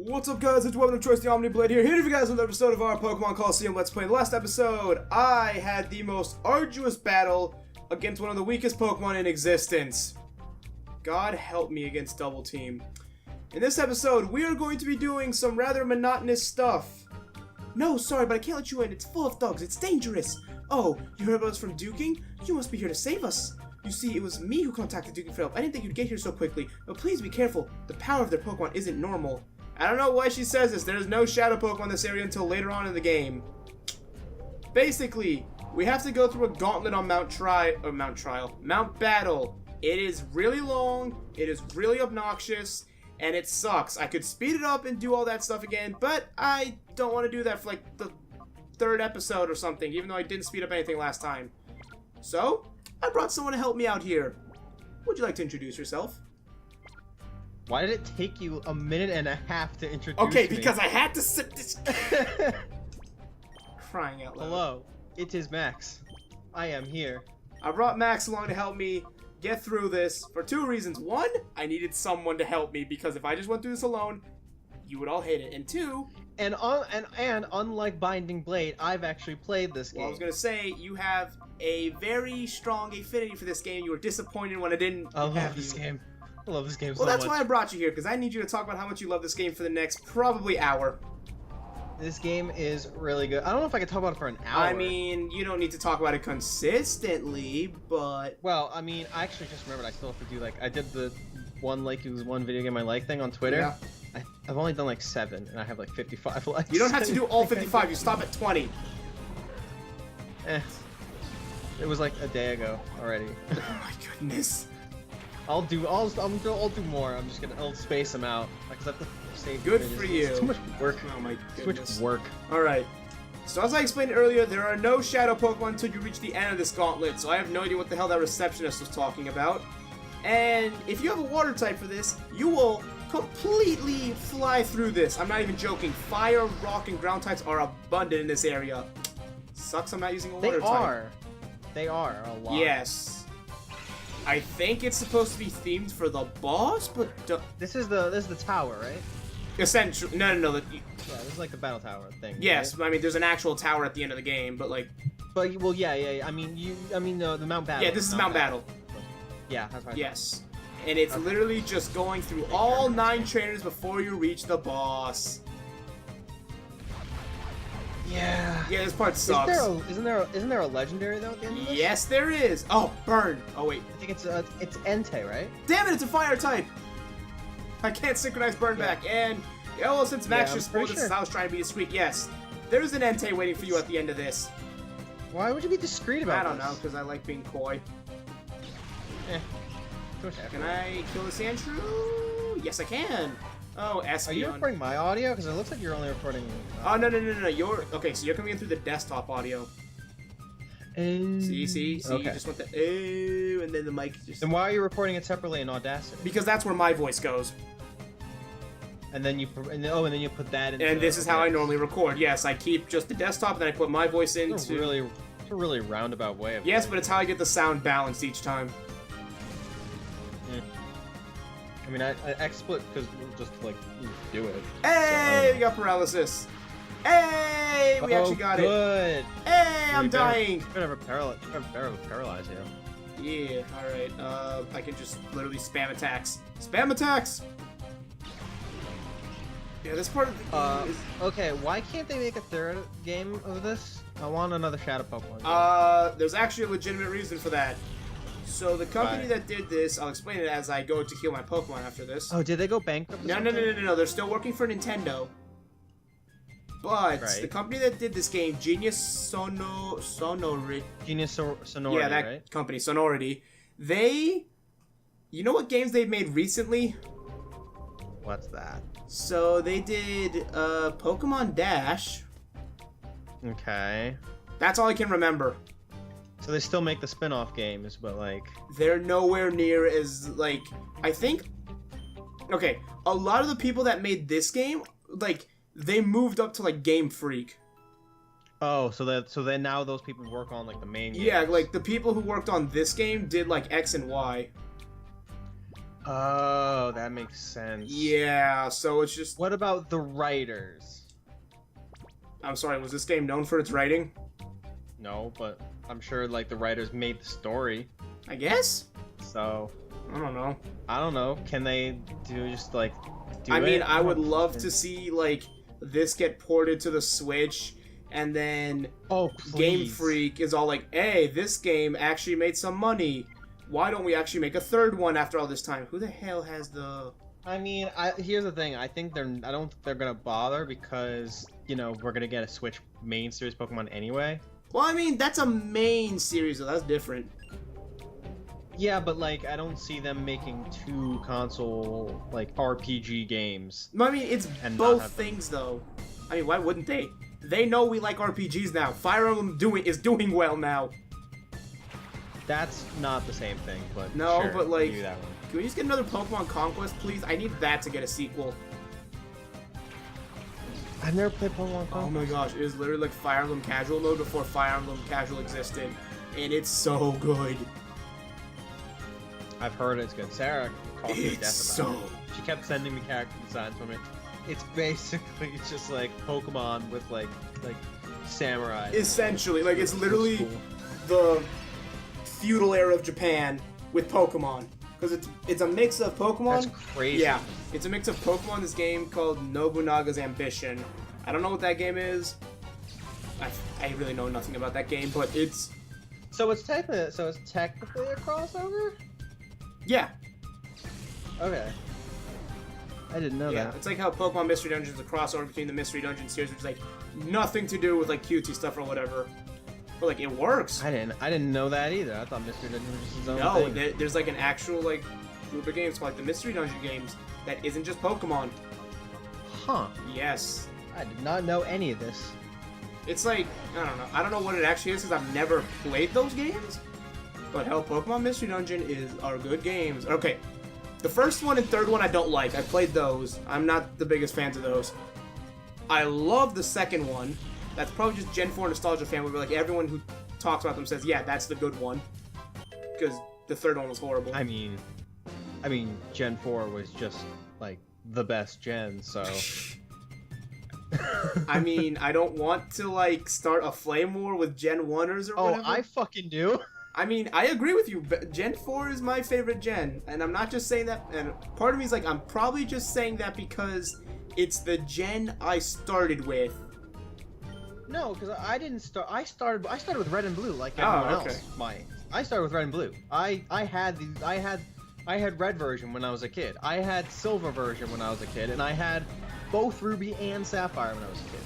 What's up, guys? It's Weapon of Choice, the Omni Blade here for you guys with an episode of our Pokemon Colosseum Let's Play. In the last episode, I had the most arduous battle against one of the weakest Pokemon in existence. God help me against Double Team. In this episode, we are going to be doing some rather monotonous stuff. No, sorry, but I can't let you in. It's full of thugs. It's dangerous. Oh, you heard about us from Duking? You must be here to save us. You see, it was me who contacted Duking for help. I didn't think you'd get here so quickly. But please be careful. The power of their Pokemon isn't normal. I don't know why she says this. There's no Shadow Pokemon in this area until later on in the game. Basically, we have to go through a gauntlet on Mount Battle. It is really long, it is really obnoxious, and it sucks. I could speed it up and do all that stuff again, but I don't want to do that for like the third episode or something, even though I didn't speed up anything last time. So, I brought someone to help me out here. Would you like to introduce yourself? Why did it take you a minute and a half to introduce me? me? Because I had to sit this... Crying out loud. Hello, it is Max. I am here. I brought Max along to help me get through this for two reasons. One, I needed someone to help me because if I just went through this alone, you would all hate it. And two... And unlike Binding Blade, I've actually played this game. Well, I was going to say, you have a very strong affinity for this game. You were disappointed when I didn't love this game. I love this game so much. Well, that's why I brought you here, because I need you to talk about how much you love this game for the next probably hour. This game is really good. I don't know if I can talk about it for an hour. I mean, you don't need to talk about it consistently, but... Well, I mean, I actually just remembered I still have to do, like, I did the one video game I like thing on Twitter. Yeah. I've only done, like, 7, and I have, like, 55 likes. You don't have to do all 55, you stop at 20. It was, like, a day ago already. Oh my goodness. I'll do more. I'll space them out because I have to save. Good for you. It's too much work. Oh my goodness. Too much work. All right. So as I explained earlier, there are no Shadow Pokemon until you reach the end of this gauntlet. So I have no idea what the hell that receptionist was talking about. And if you have a Water type for this, you will completely fly through this. I'm not even joking. Fire, Rock, and Ground types are abundant in this area. Sucks I'm not using a Water type. They are a lot. Yes. I think it's supposed to be themed for the boss, but this is the tower, right? Essentially, no. Yeah, this is like the battle tower thing. Yes, right? I mean there's an actual tower at the end of the game, but like. But well, yeah. I mean the Mount Battle. Yeah, this is Mount Battle. Yeah, that's right. Yes, and it's literally just going through all 9 trainers before you reach the boss. Yeah. Yeah, this part sucks. Isn't there a legendary though at the end of this? Yes, there is. Oh, burn. Oh wait. I think it's Entei, right? Damn it! It's a fire type. I can't synchronize burn back. And well, since Max just spoiled this, I was trying to be discreet. Yes, there's an Entei waiting for you at the end of this. Why would you be discreet about this? I don't know, because I like being coy. Can I kill the Sandshrew? Yes, I can. Oh, Espeon. Are you recording my audio? Because it looks like you're only recording... Oh, no. Okay, so you're coming in through the desktop audio. See? Okay. You just want the... Oh, and then the mic just... Then why are you recording it separately in Audacity? Because that's where my voice goes. And then you put that in. And this is how I normally record. Yes, I keep just the desktop, and then I put my voice into... It's a really roundabout way of... Yes, but it's how I get the sound balanced each time. I mean, I XSplit because just to, like, do it. Hey, so, we got paralysis. Hey, we actually got it. Hey, I'm dying. Better paralyze you. Yeah, alright. I can just literally spam attacks. Spam attacks! Yeah, this part of the game is... Okay, why can't they make a third game of this? I want another Shadow Pokemon. There's actually a legitimate reason for that. So the company that did this, I'll explain it as I go to heal my Pokemon after this. Oh, did they go bankrupt? No. They're still working for Nintendo. But the company that did this game, Genius Sonority. Yeah, that company, Sonority. They, you know what games they've made recently? What's that? So they did Pokemon Dash. Okay. That's all I can remember. So they still make the spin-off games, but like... They're nowhere near as, like... I think... Okay, a lot of the people that made this game, like, they moved up to, like, Game Freak. Oh, so then now those people work on, like, the main games. Yeah, like, the people who worked on this game did, like, X and Y. Oh, that makes sense. Yeah, so it's just... What about the writers? I'm sorry, was this game known for its writing? No, but I'm sure like the writers made the story. I guess? So I don't know. I don't know. Can they do just like do I mean, it? I would love to see like this get ported to the Switch, and then Game please. Freak is all like, "Hey, this game actually made some money. Why don't we actually make a third one after all this time?" Who the hell has the... I mean, here's the thing. I think I don't think they're gonna bother because you know we're gonna get a Switch main series Pokemon anyway. Well, I mean, that's a main series, so that's different. Yeah, but like I don't see them making 2 console like RPG games. I mean, it's And both not things, though. I mean, why wouldn't they? They know we like RPGs now. Fire Emblem is doing well now. That's not the same thing, but No, sure, but like, do that one. can we just get another Pokemon Conquest, please? I need that to get a sequel. I've never played Pokemon Conquest. Oh my gosh, it is literally like Fire Emblem Casual mode before Fire Emblem Casual existed, and it's so good. I've heard it's good. Sarah talked to death It's about so... it. She kept sending me character designs from it. It's basically just like Pokemon with like samurai. Essentially, like it's It's literally cool. the feudal era of Japan with Pokemon, because it's a mix of Pokemon. That's crazy. Yeah, it's a mix of Pokemon. This game called Nobunaga's Ambition. I don't know what that game is. I really know nothing about that game, but it's... So it's technically a crossover. Yeah. Okay. I didn't know Yeah, that. it's like how Pokemon Mystery Dungeon is a crossover between the Mystery Dungeon series, which is like nothing to do with like cutesy stuff or whatever. But like it works. I didn't know that either. I thought Mystery Dungeon was just his own No, thing. there's like an actual like group of games called like the Mystery Dungeon games that isn't just Pokemon. Huh. Yes. I did not know any of this. It's like, I don't know what it actually is because I've never played those games. But hell, Pokemon Mystery Dungeon are good games. Okay, the first one and third one I don't like. I played those. I'm not the biggest fans of those. I love the second one. That's probably just Gen 4 nostalgia fan where like everyone who talks about them says, yeah, that's the good one. Because the third one was horrible. I mean, Gen 4 was just like the best gen, so. I mean, I don't want to like start a flame war with Gen 1ers or whatever. Oh, I fucking do. I mean, I agree with you. Gen 4 is my favorite gen, and I'm not just saying that. And part of me is like, I'm probably just saying that because it's the gen I started with. No, because I didn't start. I started with Red and Blue like everyone else. I started with Red and Blue. I had Red version when I was a kid. I had Silver version when I was a kid, and I had both Ruby and Sapphire when I was a kid.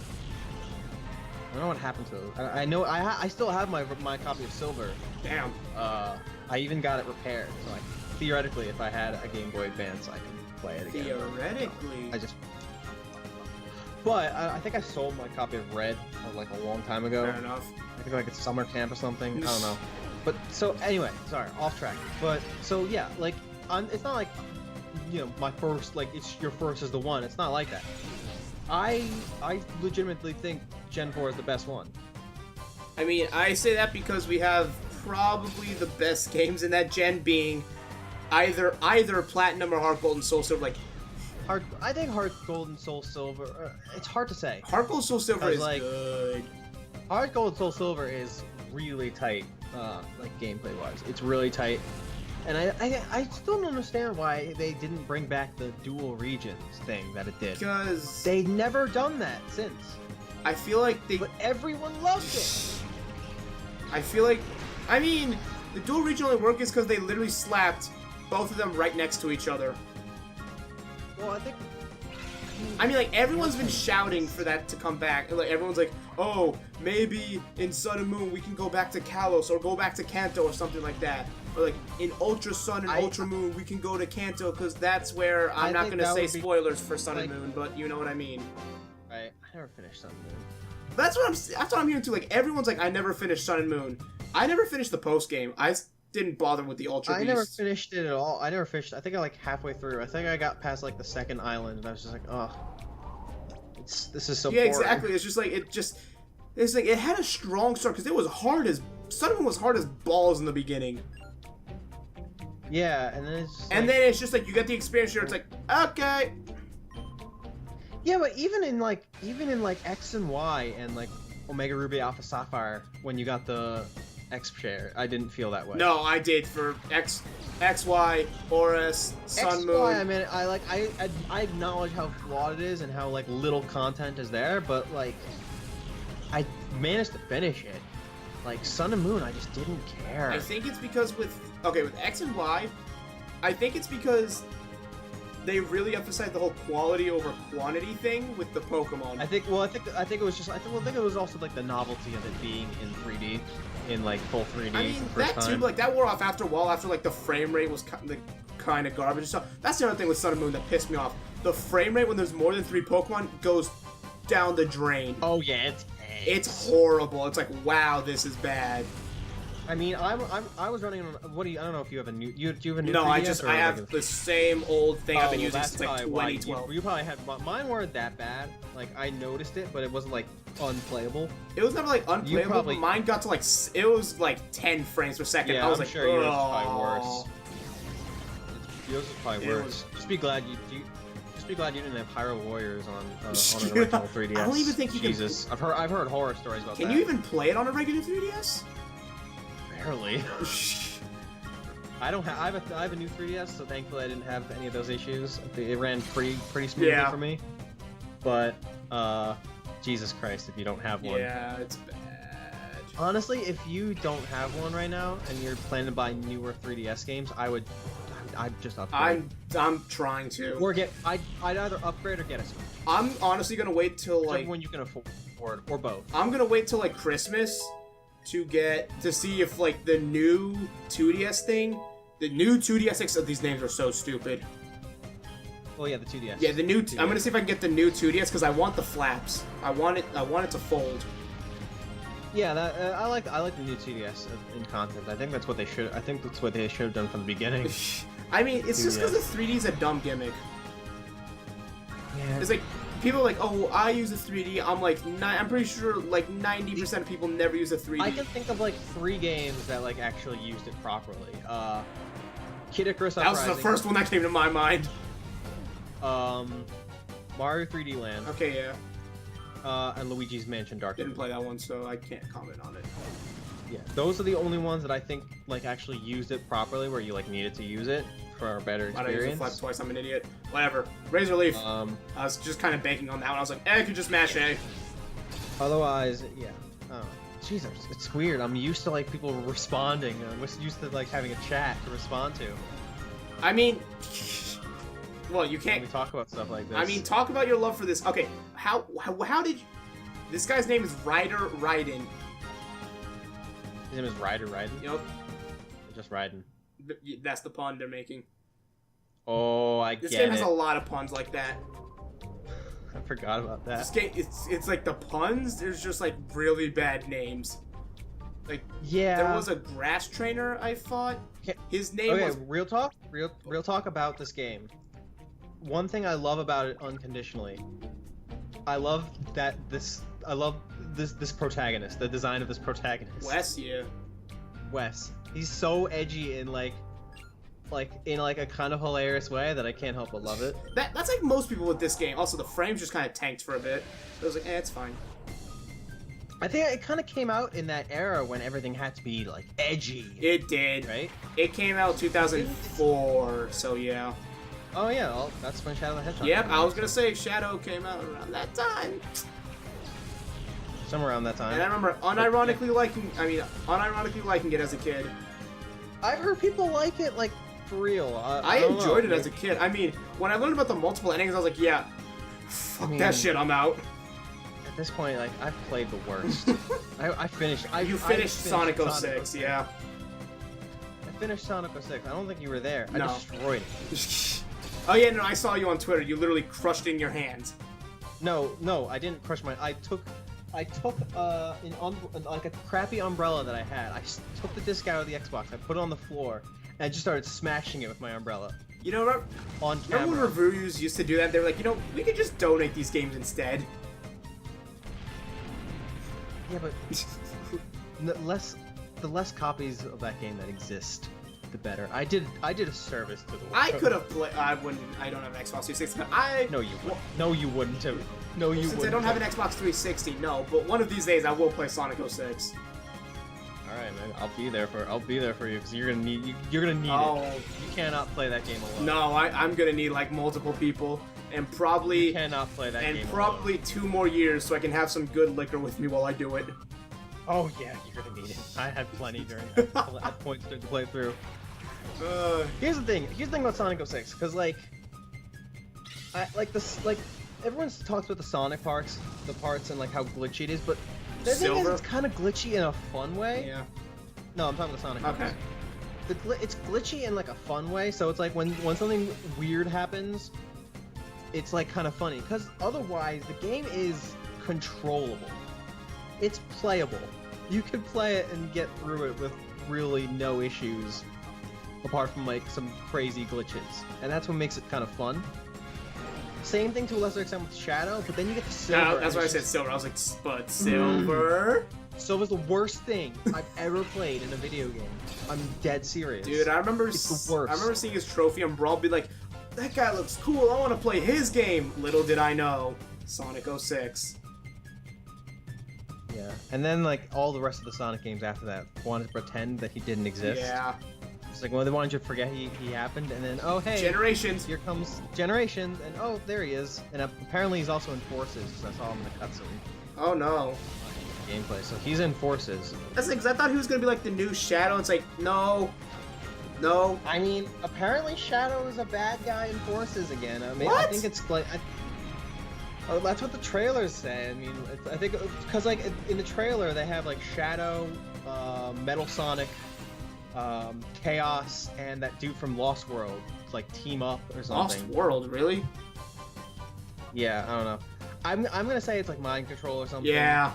I don't know what happened to those. I know I still have my copy of Silver. Damn. I even got it repaired. So like theoretically, if I had a Game Boy Advance, I could play it again. Theoretically. But I think I sold my copy of Red like a long time ago. Fair enough. I think like it's summer camp or something. I don't know. But so anyway, sorry, off track. But so yeah, like it's not like my first it's your first is the one. It's not like that. I legitimately think Gen 4 is the best one. I mean, I say that because we have probably the best games in that gen being either Platinum or Heart Gold and Soul Silver. Like, I think Heart Gold and Soul Silver. It's hard to say. Heart Gold Soul Silver is like, good. Heart Gold and Soul Silver is really tight, like gameplay wise. It's really tight, and I still don't understand why they didn't bring back the dual regions thing that it did. Because they've never done that since. I feel like But everyone loved it. I mean, the dual region only work is because they literally slapped both of them right next to each other. Well, I mean, like, everyone's been shouting for that to come back. Like, everyone's like, oh, maybe in Sun and Moon we can go back to Kalos or go back to Kanto or something like that. Or, like, in Ultra Sun and Ultra Moon we can go to Kanto because that's where... I'm not going to say spoilers for Sun and Moon, but you know what I mean. Right. I never finished Sun and Moon. That's what I'm hearing too. Like, everyone's like, I never finished Sun and Moon. I never finished the post game. I didn't bother with the Ultra Beast. I never finished it at all. I never finished. I think I like halfway through. I think I got past like the second island, and I was just like, oh, this is so. Yeah, boring. exactly. It's just like it had a strong start because it was hard as Sun and Moon was hard as balls in the beginning. Yeah, and then it's just and then it's just like you get the experience here. It's like, okay. Yeah, but even in like X and Y and like Omega Ruby Alpha Sapphire, when you got the X share, I didn't feel that way. No, I did for X, Y, Horus, Sun, Moon. XY, I mean, I acknowledge how flawed it is and how like little content is there, but like I managed to finish it. Like Sun and Moon, I just didn't care. I think it's because with X and Y, I think it's because they really emphasize the whole quality over quantity thing with the Pokemon. I think it was also like the novelty of it being in 3D, in like full 3D. I mean, that too, like that wore off after a while. After like the frame rate was kind of garbage and stuff. That's the other thing with Sun and Moon that pissed me off. The frame rate when there's more than 3 Pokemon goes down the drain. Oh yeah, it's horrible. It's like, wow, this is bad. I mean, I was running on. I don't know if you have a new. Do you have a new? No, 3DS I have the same old thing I've been using that's since like 2012. You probably had. Mine weren't that bad. Like I noticed it, but it wasn't like unplayable. It was never like unplayable. But mine got to like it was like 10 frames per second. Yeah, I was I'm like, sure yours is probably worse. Yours is probably worse. Just be glad you didn't have Pyro Warriors on an original 3DS. I don't even think you Jesus. can. I've heard horror stories about that. Can you even play it on a regular 3DS? Barely. I have a new 3DS, so thankfully I didn't have any of those issues. It ran pretty smoothly for me. But Jesus Christ, if you don't have one. Yeah, it's bad. Honestly, if you don't have one right now and you're planning to buy newer 3DS games, I'd just upgrade. I'm trying to. Or I'd either upgrade or get a Switch. I'm honestly gonna wait till Whichever like one you can afford, or both. I'm gonna wait till like Christmas to see if like the new 2DS thing, the new 2DS. These names are so stupid. Oh yeah, the 2DS. Yeah, the new. 2DS. I'm gonna see if I can get the new 2DS because I want the flaps. I want it to fold. Yeah, I like the new 2DS in content. I think that's what they should. I think that's what they should have done from the beginning. I mean, it's just because the 3D is a dumb gimmick. Yeah. It's like people are like, oh, I use a 3D. I'm like, I'm pretty sure like 90% of people never use a 3D. I can think of like 3 games that like actually used it properly. Kid Icarus Uprising. That was the first one that came to my mind. Mario 3D Land. Okay, yeah. And Luigi's Mansion Dark. Didn't play that one, so I can't comment on it. Yeah, those are the only ones that I think like actually used it properly, where you like needed to use it for a better experience. I used the flap twice. I'm an idiot. Whatever. Razor Leaf. I was just kind of banking on that one. I was like, I could just mash A. Otherwise, yeah. Jesus, it's weird. I'm used to like people responding. I'm used to like having a chat to respond to. I mean, well, you can't. When we talk about stuff like this. I mean, talk about your love for this. Okay, how did you... This guy's name is Ryder Raiden. His name is Ryder Raiden? Yep. Just Raiden. That's the pun they're making. Oh, I get it. This game has a lot of puns like that. I forgot about that. This game, it's like the puns. There's just like really bad names. Like there was a grass trainer I fought. His name was. Real talk about this game. One thing I love about it unconditionally. I love this protagonist. The design of this protagonist. Wes, yeah. Wes. He's so edgy in like in a kind of hilarious way that I can't help but love it. That's like most people with this game. Also, the frames just kind of tanked for a bit. I was like, it's fine. I think it kind of came out in that era when everything had to be like edgy. It did. Right? It came out 2004, so yeah. Oh yeah, well, that's when Shadow the Hedgehog. Yep, I was gonna say Shadow came out around that time. Somewhere around that time. And I remember unironically liking it as a kid. I've heard people like it, like, for real. I enjoyed it as a kid. I mean, when I learned about the multiple endings, I was like, yeah, fuck that shit, I'm out. At this point, like, I've played the worst. I finished Sonic 06, yeah. I finished Sonic 06. I don't think you were there. No. I destroyed it. Oh yeah, no, I saw you on Twitter. You literally crushed in your hands. No, I didn't crush my. I took like a crappy umbrella that I had. I took the disc out of the Xbox. I put it on the floor and I just started smashing it with my umbrella. You know, on camera. Remember when reviewers used to do that? They were like, you know, we could just donate these games instead. Yeah, but the less copies of that game that exist, the better. I did a service to the world. I could have played. I wouldn't. I don't have an Xbox 360. But No, you wouldn't. No, you wouldn't have. No, you Since wouldn't. I don't have an Xbox 360, no. But one of these days, I will play Sonic 06. All right, man. I'll be there for you because you're gonna need it. You cannot play that game alone. No, I'm gonna need like multiple people, and probably You cannot play that game and probably alone. 2 more years so I can have some good liquor with me while I do it. Oh yeah, you're gonna need it. I had plenty during at points to play through. Here's the thing about Sonic 06, because like everyone talks about the Sonic parts, and like how glitchy it is, but the thing is, it's kind of glitchy in a fun way. Yeah. No, I'm talking about Sonic. Okay. It's glitchy in like a fun way, so it's like when something weird happens, it's like kind of funny, because otherwise the game is controllable. It's playable. You can play it and get through it with really no issues, apart from like some crazy glitches, and that's what makes it kind of fun. Same thing to a lesser extent with Shadow, but then you get the Silver. No, that's why I said Silver. I was like, but Silver? Silver's the worst thing I've ever played in a video game. I'm dead serious. Dude, I remember It's the worst. I remember seeing his trophy on Brawl, be like, that guy looks cool, I want to play his game. Little did I know, Sonic 06. Yeah, and then like all the rest of the Sonic games after that wanted to pretend that he didn't exist. Yeah. It's like, well, they wanted you to forget he happened, and then, oh hey, Generations. here comes Generations, and oh, there he is. And apparently he's also in Forces, because I saw him in the cutscene. Oh no. Gameplay, so he's in Forces. That's like, 'cause I thought he was gonna be like the new Shadow. It's like, no. No. I mean, apparently Shadow is a bad guy in Forces again. I mean, What? I think it's like... Oh, that's what the trailers say. I mean, I think because like in the trailer they have like Shadow, Metal Sonic, Chaos, and that dude from Lost World like team up or something. Lost World, really? Yeah, I don't know. I'm gonna say it's like mind control or something. Yeah.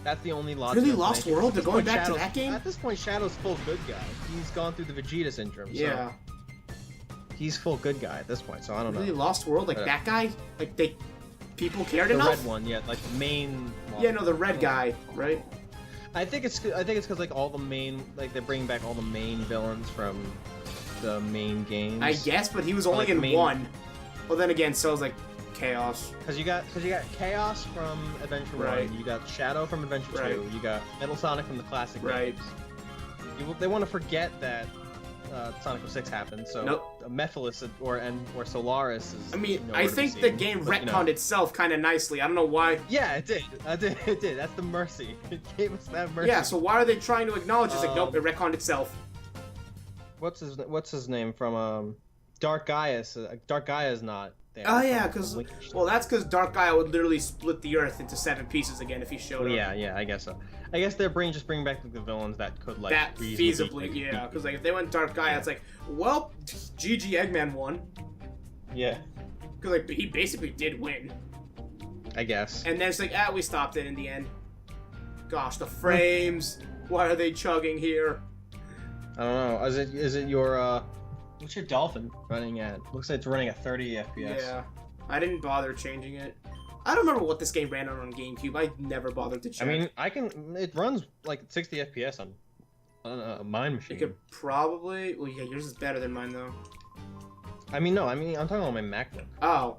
That's the only logical Really, Lost explanation. World? At this They're going point, back to Shadow's- that game? At this point, Shadow's full good guy. He's gone through the Vegeta syndrome. So Yeah. he's full good guy at this point. So I don't Really, know. Lost World? Like Whatever. that guy? Like people cared The enough? red one, yeah, like the main. Yeah, no, the red guy, right? I think it's because like all the main, like they're bringing back all the main villains from the main games. I guess, but he was only Like in main- one. Well, then again, so is like Chaos. Because you got Chaos from Adventure Right. 1, you got Shadow from Adventure Right. 2, you got Metal Sonic from the classic Right. games. They want to forget that Sonic 06 happened, so Nope. Mephiles or Solaris is. I mean, nowhere I to be think seen, the game but, you know. retconned itself kind of nicely. I don't know why. Yeah, it did. It did. That's the mercy. It gave us that mercy. Yeah, so why are they trying to acknowledge it's like, nope, it retconned itself. What's his name from Dark Gaius? Dark Gaia is not there. Oh yeah, because well, that's because Dark Gaia would literally split the Earth into 7 pieces again if he showed up. Yeah, I guess so. I guess they're just bringing back the villains that could like That reasonably, feasibly, yeah. Because like if they went Dark Gaia, it's like, well, GG Eggman won. Yeah, Because like he basically did win. I guess. And then it's like, we stopped it in the end. Gosh, the frames. Why are they chugging here? I don't know. Is it your what's your Dolphin running at? Looks like it's running at 30 FPS. Yeah, I didn't bother changing it. I don't remember what this game ran on GameCube. I never bothered to check. I mean, it runs like 60 FPS on a mine machine. it could probably. Well, yeah, yours is better than mine though. I'm talking about my MacBook. Oh,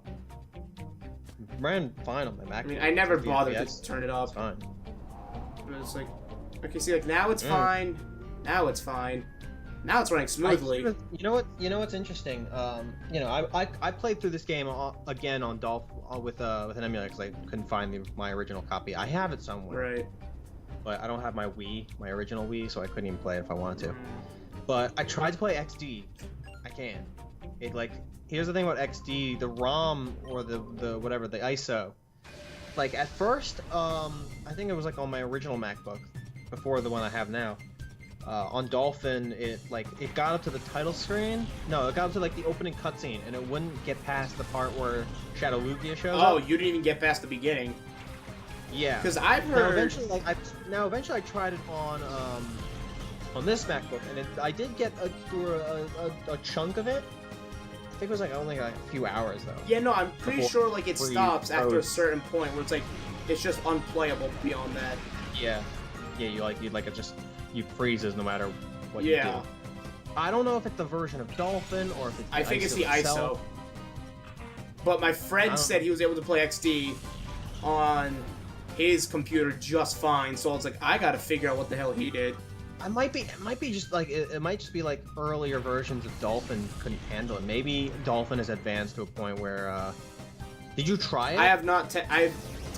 It ran fine on my MacBook. I mean, I never 60 bothered FPS. to turn it It's up. fine. But it's like, okay, see, like now it's fine. Now it's fine. Now it's running smoothly. You know what's interesting? I played through this game again on with an emulator because I couldn't find my original copy. I have it somewhere, Right. but I don't have my original Wii, so I couldn't even play it if I wanted to. But I tried to play XD. I can't. Here's the thing about XD: the ROM or the whatever, the ISO. Like at first, I think it was like on my original MacBook, before the one I have now. On Dolphin, it got up to the title screen. No, it got up to like the opening cutscene, and it wouldn't get past the part where Shadow Lugia shows up. Oh, you didn't even get past the beginning. Yeah. Because I've Now heard. eventually, I tried it on this MacBook, and I did get through a chunk of it. I think it was only a few hours though. Yeah, no, I'm pretty Before- sure like it before you stops after a froze. certain point where it's like it's just unplayable beyond that. Yeah. Yeah, it freezes no matter what Yeah. you I don't know if it's the version of Dolphin or if it's the I think it's the itself. ISO. But my friend said he was able to play XD on his computer just fine, so I was like, I gotta figure out what the hell he did. It might be just like it might just be like earlier versions of Dolphin couldn't handle it. Maybe Dolphin has advanced to a point where. Did you try it? I have not.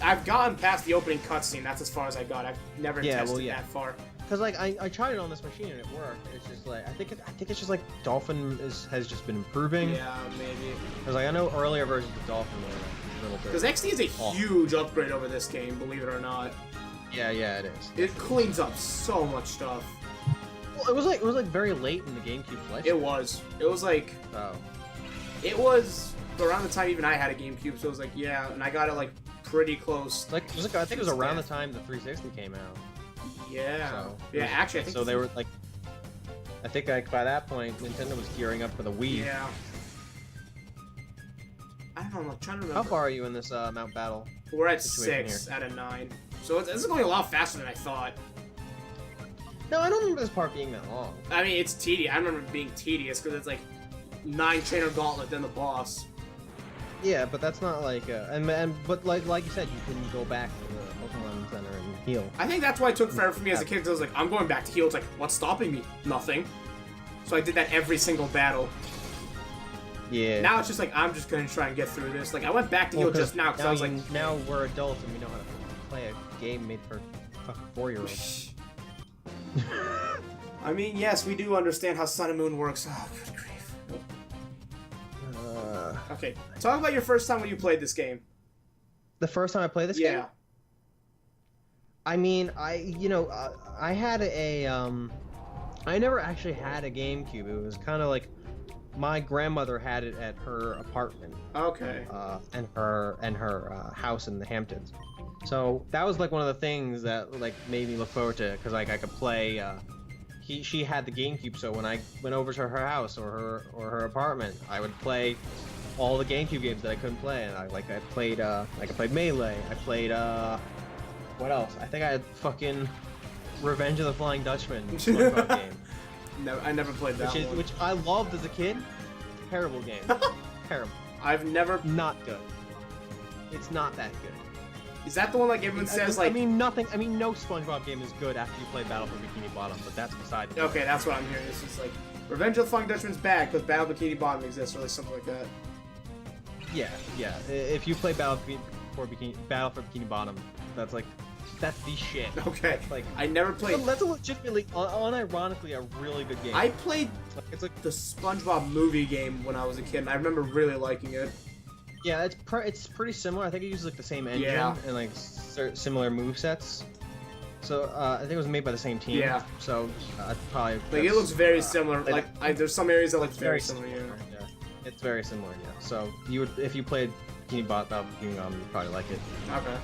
I've gotten past the opening cutscene. That's as far as I got. I've never tested that far. Because like I tried it on this machine and it worked. It's just like I think it's just like Dolphin has just been improving. Yeah, maybe. Because like I know earlier versions of Dolphin were like a little bit. Because XD is a huge upgrade over this game, believe it or not. Yeah, it is. It cleans up so much stuff. Well, it was like very late in the GameCube's life. It was. It was like. Oh. It was around the time even I had a GameCube, so it was like, yeah, and I got it like pretty close. I think it was around the time the 360 came out. Yeah. So, yeah, actually, I think so. They were like, I think like by that point, Nintendo was gearing up for the Wii. Yeah. I don't know. I'm trying to remember. How far are you in this Mount Battle? We're at 6 out of 9. So this is going a lot faster than I thought. No, I don't remember this part being that long. I mean, it's tedious. I remember it being tedious because it's like 9 trainer gauntlet, then the boss. Yeah, but that's not like, but like you said, you can go back to the Pokemon Center and heal. I think that's why it took forever for me as a kid. Because I was like, I'm going back to heal. It's like, what's stopping me? Nothing. So I did that every single battle. Yeah. Now it's just like, I'm just gonna try and get through this. Like, I went back to heal just now because I was like, now we're adults and we know how to play a game made for fucking 4-year-olds. I mean, yes, we do understand how Sun and Moon works. Oh, good grief. Okay, talk about your first time when you played this game. The first time I played this game? I mean, I had I never actually had a GameCube. It was kind of like my grandmother had it at her apartment. Okay. And her house in the Hamptons. So that was like one of the things that like made me look forward to it, because like I could play. She had the GameCube, so when I went over to her house or her apartment, I would play all the GameCube games that I couldn't play. And I played Melee. I played what else? I think I had fucking Revenge of the Flying Dutchman SpongeBob game. No, I never played that one. Which I loved as a kid. Terrible game. Terrible. I've never. Not good. It's not that good. Is that the one like everyone says like? I mean, no SpongeBob game is good after you play Battle for Bikini Bottom, but that's beside the point. Okay, that's what I'm hearing. It's just like Revenge of the Flying Dutchman's bad because Battle for Bikini Bottom exists, or like something like that. Yeah. If you play Battle for Bikini Bottom, that's the shit. Okay. Like I never played. That's a legitimately, unironically, a really good game. I played the SpongeBob movie game when I was a kid, and I remember really liking it. Yeah, it's pretty similar. I think it uses like the same engine and like similar movesets. So I think it was made by the same team. Yeah. So probably like it looks very similar. There's some areas that look very similar. Yeah. It's very similar. Yeah. So you would, if you played Bikini Bottom, you'd probably like it. Okay.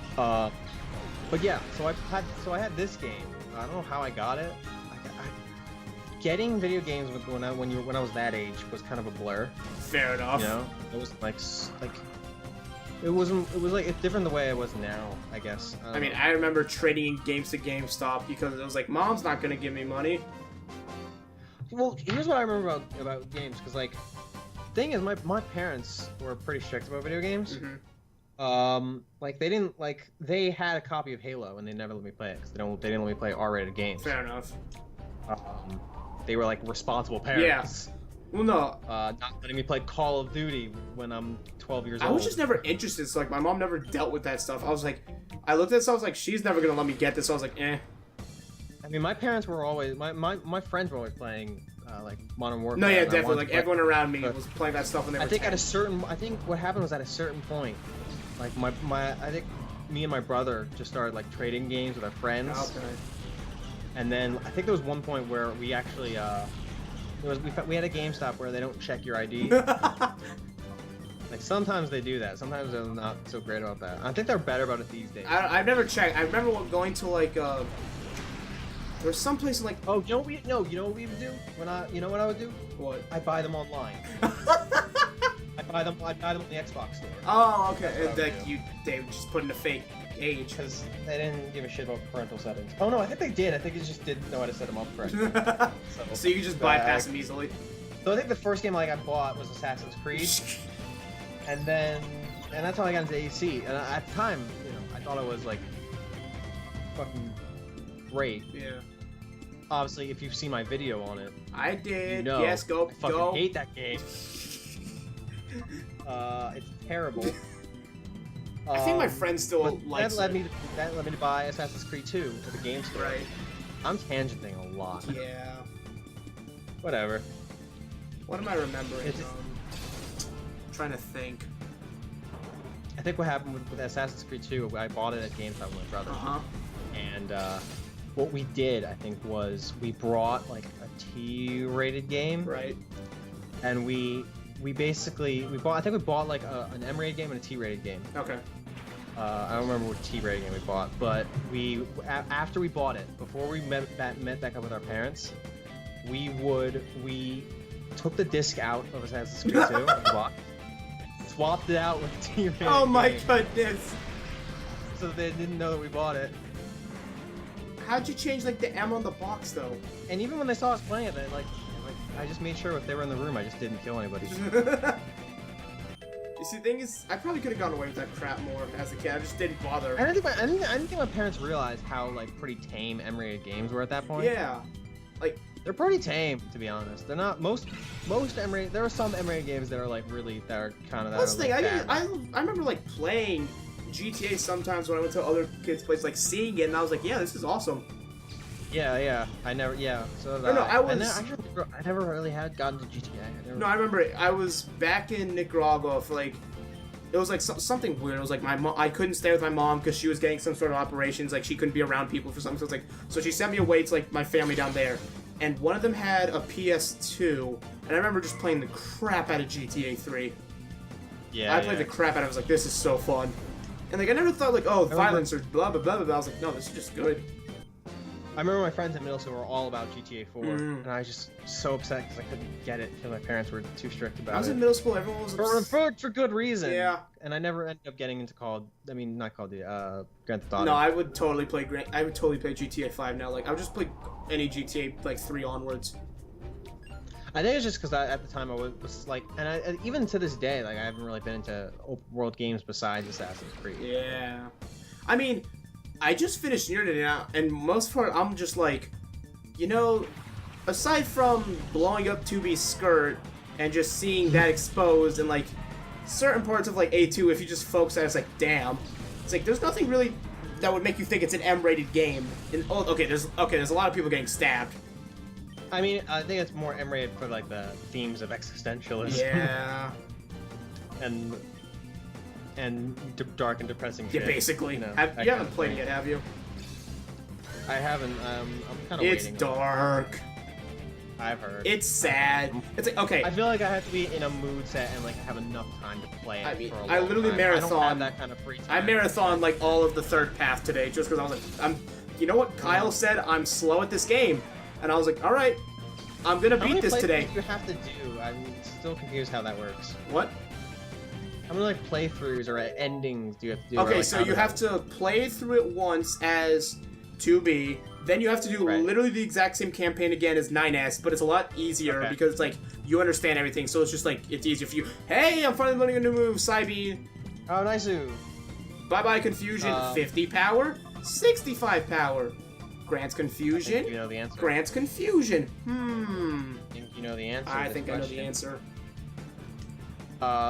But yeah, so I had this game. I don't know how I got it. Getting video games when I was that age was kind of a blur. Fair enough. You know, it was like it was like it's different the way it was now, I guess. I mean, I remember trading games to GameStop because it was like, Mom's not gonna give me money. Well, here's what I remember about games, because like, thing is, my parents were pretty strict about video games. Mm-hmm. Like they had a copy of Halo and they never let me play it because they didn't let me play R-rated games. Fair enough. They were like responsible parents. Yeah. Well, no. Not letting me play Call of Duty when I'm 12 years old. I was just never interested. So like, my mom never dealt with that stuff. I was like, I looked at this. I was like, she's never gonna let me get this. So I was like, eh. I mean, my parents were always my friends were always playing like Modern Warfare. No, yeah, definitely. Like everyone around me was playing that stuff when they were. I think what happened was at a certain point, like I think me and my brother just started like trading games with our friends. Okay. And then I think there was one point where we actually we had a GameStop where they don't check your ID. Like sometimes they do that. Sometimes they're not so great about that. I think they're better about it these days. I've never checked. I remember going to like there's some place like you know what we would do? You know what I would do? what? I'd buy them online. I buy them on the Xbox store. Oh, okay. And they just put in a fake age. Because they didn't give a shit about parental settings. Oh no, I think they did. I think they just didn't know how to set them up correctly. So you can just bypass them easily. So I think the first game I bought was Assassin's Creed, and that's how I got into AC. And at the time, you know, I thought it was like fucking great. Yeah. Obviously, if you've seen my video on it, I did. You know, yes, go. I fucking hate that game. It's terrible. I think my friend still likes that led me to buy Assassin's Creed 2 at the game store. Right. I'm tangenting a lot. Yeah. Whatever. What am I remembering? Trying to think. I think what happened with Assassin's Creed 2, I bought it at GameStop with my brother. And what we did, I think, was we brought like a T-rated game. Right. And we bought. I think we bought like an M-rated game and a T-rated game. Okay. I don't remember what T-rated game we bought, but after we bought it, before we met back up with our parents, we took the disc out of Assassin's Creed 2 and swapped it out with a T-rated Oh my game, goodness! so they didn't know that we bought it. How'd you change like the ammo on the box though? And even when they saw us playing it, I just made sure if they were in the room, I just didn't kill anybody. You see, the thing is, I probably could have gotten away with that crap more as a kid. I just didn't bother. I didn't think my parents realized how like pretty tame M-rated games were at that point. Yeah, like they're pretty tame, to be honest. They're not most M-rated. There are some M-rated games that are like really that are kind of that. That's the thing. Like, I remember like playing GTA sometimes when I went to other kids' places, like seeing it, and I was like, yeah, this is awesome. Yeah. I never. Yeah. So no, I never really had gotten to GTA. No, I remember I was back in Nicaragua for like. It was like something weird. It was like my mom. I couldn't stay with my mom because she was getting some sort of operations. Like she couldn't be around people for something. So it's like, so she sent me away to like my family down there, and one of them had a PS2, and I remember just playing the crap out of GTA 3. Yeah. I played the crap out of it. I was like, this is so fun, and like I never thought like, oh, violence or blah blah blah blah. I was like, no, this is just good. I remember my friends in middle school were all about GTA 4, and I was just so upset because I couldn't get it because my parents were too strict about it. I was in middle school, everyone was for good reason. Yeah. And I never ended up getting into not Call of Duty, Grand Theft Auto. No, I would totally play GTA 5 now. Like I would just play any GTA like 3 onwards. I think it's just because at the time I was like, and even to this day, like I haven't really been into open world games besides Assassin's Creed. Yeah. I mean, I just finished Unity now, and most part, I'm just like, you know, aside from blowing up 2B's skirt and just seeing that exposed and like certain parts of like A2, if you just focus on it, it's like, damn. It's like there's nothing really that would make you think it's an M-rated game. And there's a lot of people getting stabbed. I mean, I think it's more M-rated for like the themes of existentialism. Yeah. and dark and depressing Yeah, shit. basically. You know, You haven't played it yet, have you? I haven't. I'm kind of It's waiting. dark. I've heard. It's sad. It's like, okay. I feel like I have to be in a mood set and like have enough time to play it. I mean, for a I long literally time. marathon. I don't have that kind of free time. I marathoned like all of the third path today just because I was like, you know what? Kyle said I'm slow at this game, and I was like, all right, I'm gonna beat this today. You have to do. I'm still confused how that works. What? How many like playthroughs or endings do you have to do? Okay, like, so you have to play through it once as 2B, then you have to do literally the exact same campaign again as 9S, but it's a lot easier because it's like you understand everything, so it's just like it's easier for you. Hey, I'm finally learning a new move, Psybeam. Oh, nice. Bye-bye confusion, 50 power, 65 power. Grants confusion. I think you know the answer. Grants confusion. I think you know the answer. I think I know the answer.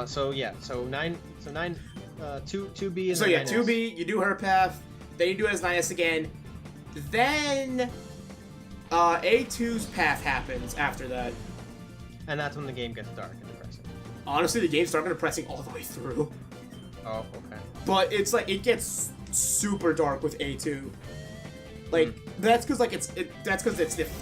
So yeah, so 2B is. So yeah, 2B, you do her path, then you do it as 9S again, then A2's path happens after that. And that's when the game gets dark and depressing. Honestly, the game's dark and depressing all the way through. Oh, okay. But it's like, it gets super dark with A2. Like, that's because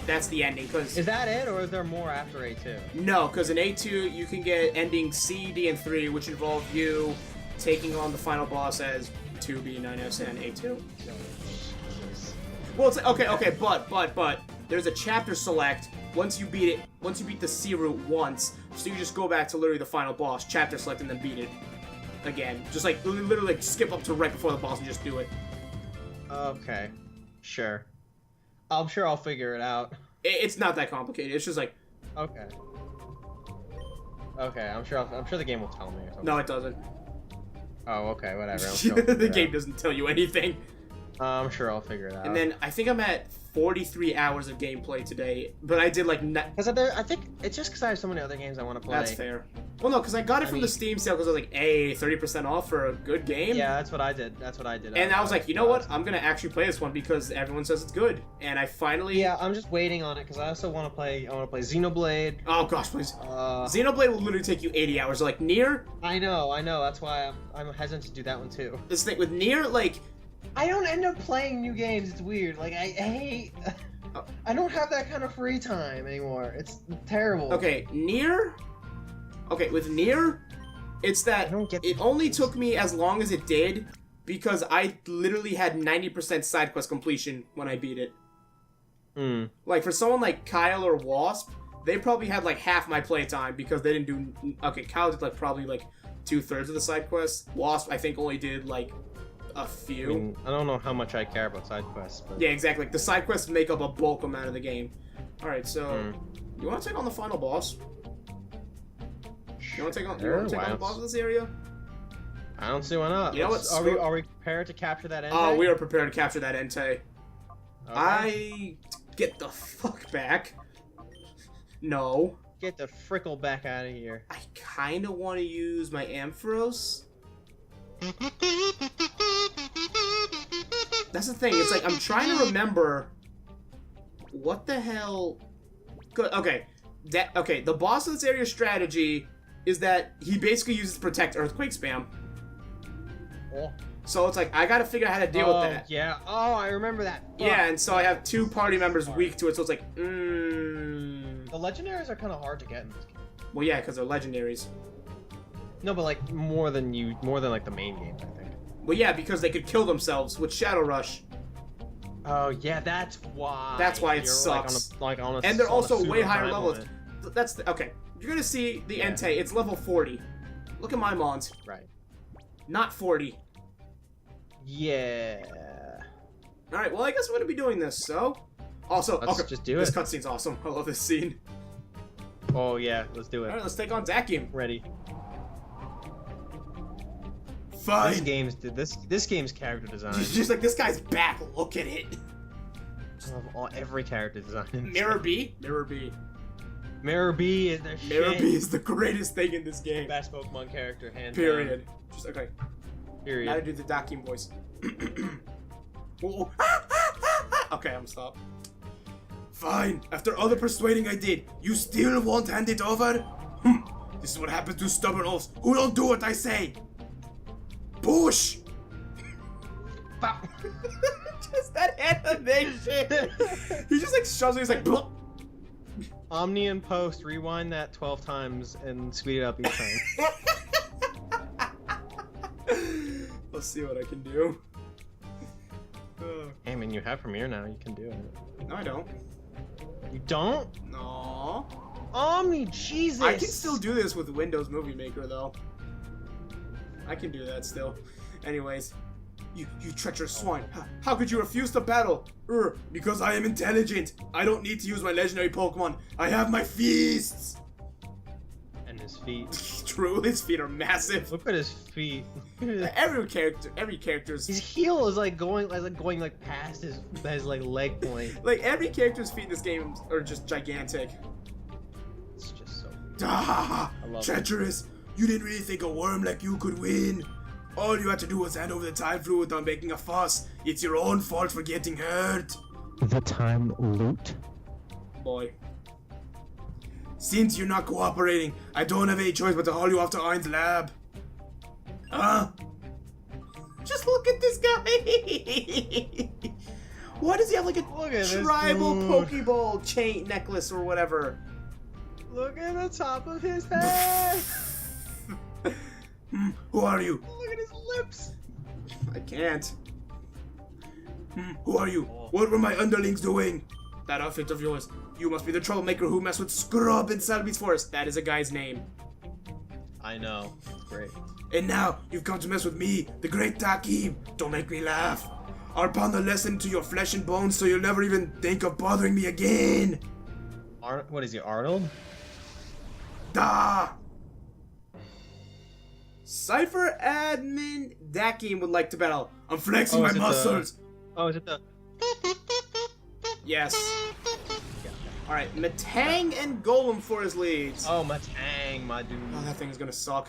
that's the ending. Cause is that it, or is there more after A2? No, because in A2 you can get endings C, D, and 3, which involve you taking on the final boss as 2B, 9S, and A2. Well, it's like, okay, but there's a chapter select once you beat the C route once, so you just go back to literally the final boss, chapter select, and then beat it again. Just like literally like, skip up to right before the boss and just do it. Okay, sure. I'm sure I'll figure it out. It's not that complicated. It's just like. Okay. Okay, I'm sure the game will tell me or something. No, it doesn't. Oh, okay, whatever. The game doesn't tell you anything. I'm sure I'll figure it out. And then I think I'm at 43 hours of gameplay today, but I did like. Because I think it's just because I have so many other games I want to play. That's fair. Well, no, because I got it from the Steam sale because I was like, hey, 30% off for a good game. Yeah, that's what I did. And I was like, you know what? I'm gonna actually play this one because everyone says it's good, and I finally. Yeah, I'm just waiting on it because I also want to play. I want to play Xenoblade. Oh gosh, please. Xenoblade will literally take you 80 hours. Like Nier. I know. That's why I'm hesitant to do that one too. This thing with Nier, like. I don't end up playing new games. It's weird. Like I hate. I don't have that kind of free time anymore. It's terrible. Okay, Nier. Okay, with Nier, it's that it only took me as long as it did because I literally had 90% side quest completion when I beat it. Like for someone like Kyle or Wasp, they probably had like half my playtime because they didn't do. Okay, Kyle did like probably like 2/3 of the side quests. Wasp, I think, only did like a few. I mean, I don't know how much I care about side quests, but... Yeah, exactly. Like, the side quests make up a bulk amount of the game. Alright, so... You want to take on the final boss? You want to take on the boss of this area? I don't see why not. You know what? Are we prepared to capture that Entei? Oh, we are prepared to capture that Entei. Okay. I... Get the fuck back. No. Get the frickle back out of here. I kind of want to use my Ampharos. That's the thing, it's like, I'm trying to remember what the hell... Okay, the boss of this area's strategy is that he basically uses Protect Earthquake spam. Oh. So it's like, I gotta figure out how to deal with that. Yeah, I remember that. Yeah, and so I have 2 party members weak to it, so it's like, The legendaries are kind of hard to get in this game. Well, yeah, because they're legendaries. No, but like, more than like the main games, I think. Well, yeah, because they could kill themselves with Shadow Rush. Oh, yeah, that's why. That's why it sucks. And they're also way higher levels. That's okay. You're gonna see the Entei. It's level 40. Look at my mons. Right. Not 40. Yeah. All right. Well, I guess we're gonna be doing this. So, also, let's just do it. This cutscene's awesome. I love this scene. Oh yeah, let's do it. All right, let's take on Zacium. Ready. Fine. This game's character design. Just like, this guy's back. Look at it. I love every character design. Mirror B. Mirror B is the shit. Mirror B is the greatest thing in this game. Best Pokemon character, hands Period. down. Just okay. Period. Now to do the Zacium voice. Okay, I'm gonna stop. Fine. After all the persuading I did, you still won't hand it over? This is what happens to stubborn elves who don't do what I say. Push! Just that animation! He just like shoves it, he's like, blop. Omni and Post, rewind that 12 times and speed it up each time. Let's see what I can do. Hey man, you have Premiere now, you can do it. No, I don't. You don't? No. Omni, Jesus! I can still do this with Windows Movie Maker though. I can do that still. Anyways, you treacherous swine. How could you refuse to battle? Because I am intelligent. I don't need to use my legendary Pokemon. I have my feasts. And his feet. True, his feet are massive. Look at his feet. Every character's his heel is like going past his like leg point. Like every character's feet in this game are just gigantic. It's just so weird. Ah, treacherous. You didn't really think a worm like you could win? All you had to do was hand over the time fluid without making a fuss. It's your own fault for getting hurt. The time loot? Boy. Since you're not cooperating, I don't have any choice but to haul you off to Ein's lab. Huh? Just look at this guy! Why does he have like a tribal Pokeball chain necklace or whatever? Look at the top of his head! Who are you? Look at his lips! I can't. Who are you? What were my underlings doing? That outfit of yours. You must be the troublemaker who messed with Scrub in Saddlebeats Forest. That is a guy's name. I know. It's great. And now, you've come to mess with me, the great Takim. Don't make me laugh. I'll pound the lesson to your flesh and bones so you'll never even think of bothering me again. What is he, Arnold? Da! Cypher Admin Dakim would like to battle. I'm flexing my muscles. Is it the... Yes. Alright, Matang and Golem for his leads. Oh, Matang, my dude. Oh, that thing is gonna suck.